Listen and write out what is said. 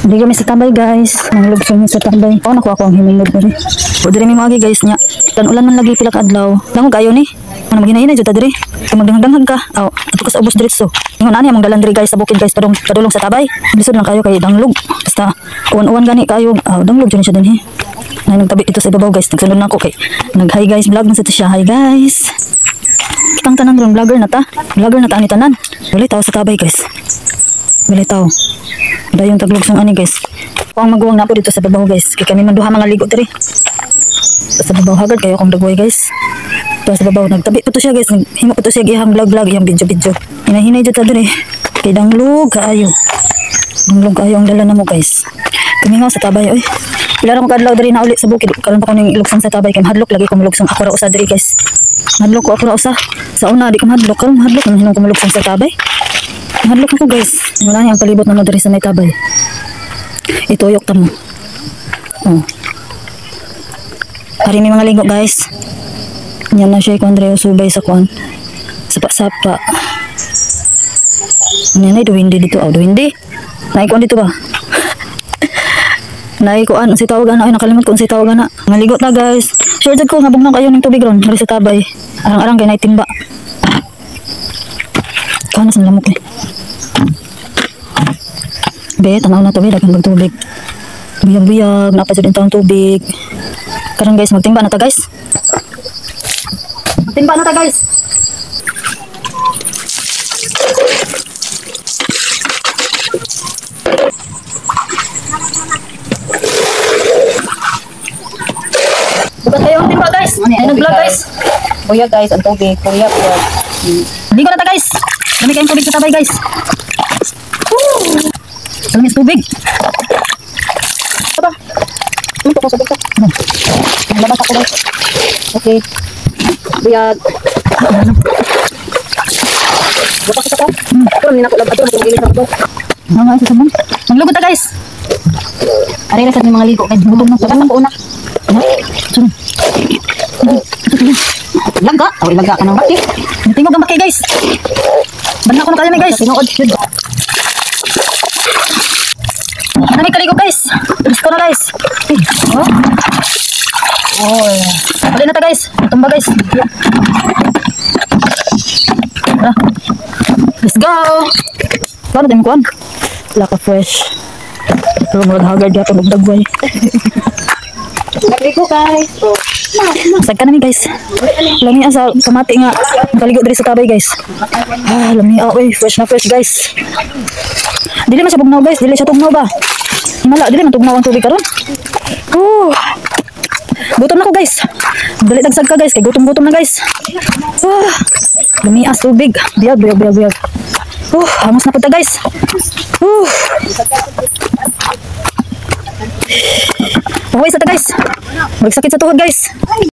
Hindi kami sa tabay guys. Nanglugso mi sa tabay. Oh, nakuha ko ang himingod diri. O diri mi magi guys nya. Dan ulan man lagi pila ka adlaw. Dango kayo ni. Ano maghinay-hinay jud ta diri. Kay magdanghag ka. Aw, ato ka sa ubos diretso. Ingon ani among dalan diri guys sa bukid guys padulong sa tabay. Lisod lang kayo kay danglog. Basta uwan-uwan gani kayo. Aw, danglog jud siya dinhi. Nay nagtabi ito sa ibabaw guys. Nagsunod na ako kay nag-hi guys vlog na sa siya. Hi guys. Kitang tanan ron vlogger na ta. Vlogger na ta ani tanan. Wala tao sa tabay guys. Wala tao. Dayon taglugsong ani guys. Ang maguwang na po dito sa babaw guys. Kaya kami manduha mga ligo diri. Sa babaw hagad kayo kung dagway guys. Tapos sa babaw nagtabi po to siya guys. Himo po to siya ihang vlog iyang video. Hinahinay jud ta diri. Kay danglog kaayo. Danglog kaayo ang dala namo guys. Kami nga sa tabay oy. Pila ra mo kadlaw diri na uli sa bukid. Karon pa ko ning ilugsong sa tabay kay hadlok lagi ko lugsong ako ra usa diri guys. Hadlok ko ako ra usa. Sa una di ko hadlok karon hadlok nang hinong ko lugsong sa tabay. Hadlok ako guys. Wala yang palibot na mo diri sa may tabay. Ituyok ta mo. Oh. Hari may mga ligo guys. Yan na siya kung Andreo subay sa kuan. Sapa-sapa. Ano yan ay duwindi dito. Oh, duwindi. Naikuan dito ba? Naikuan. Si tawag na. Ay nakalimot kung si tawag na. Maligot na guys. Sure dyan ko. Nabong lang kayo ng tubig ron. Hari sa tabay. Arang-arang kay naitimba. Kanas ang lamok eh. Be, tanaw na to be, dagang magtubig. Buyag-buyag, napadyan din taong tubig. Karon guys, magtimba na ta guys. Magtimba na ta guys. Bukas kayo ang timba guys. Ay, nag-vlog guys. Buyag guys, ang tubig. Buyag. Ligo na ta guys. Dami kayong tubig sa tabay guys. Dami sa tubig. Aba. Ano ko sa bukak? Labas ako guys. Okay. Buyag. Bukas ka ta? Pero hindi na ako labas. Ito mag-ilis ako. Mga isa sabon. Maglugo ta guys. Aray na sa mga ligo. Kaya gutom na. Labas ako una. Laga. O ilaga ka ng baki. Tingog ang baki guys. Banda ko na kaya guys. Sinuod. Dami kaligo guys. Gusto na guys. Oh. Oh. Pali na ta guys. Tumba guys. Ah. Let's go. Ano din kuan? Laka fresh. Pero mag-hagard yata magdagway. Nagligo guys. Sag ka namin guys. Lami sa kamati nga. Kaligo diri sa tabay guys. Ah, lami oy, fresh na fresh guys. Dili man siya bugnaw guys, dili siya tugnaw ba? Mala, dili man tugnaw ang tubig karon. Gutom na ko guys. Dali dagsag ka guys, kay gutom na guys. Lami as tubig. Biyag. Hamos na punta guys. Pawis na ta guys. Magsakit sa tuhod guys.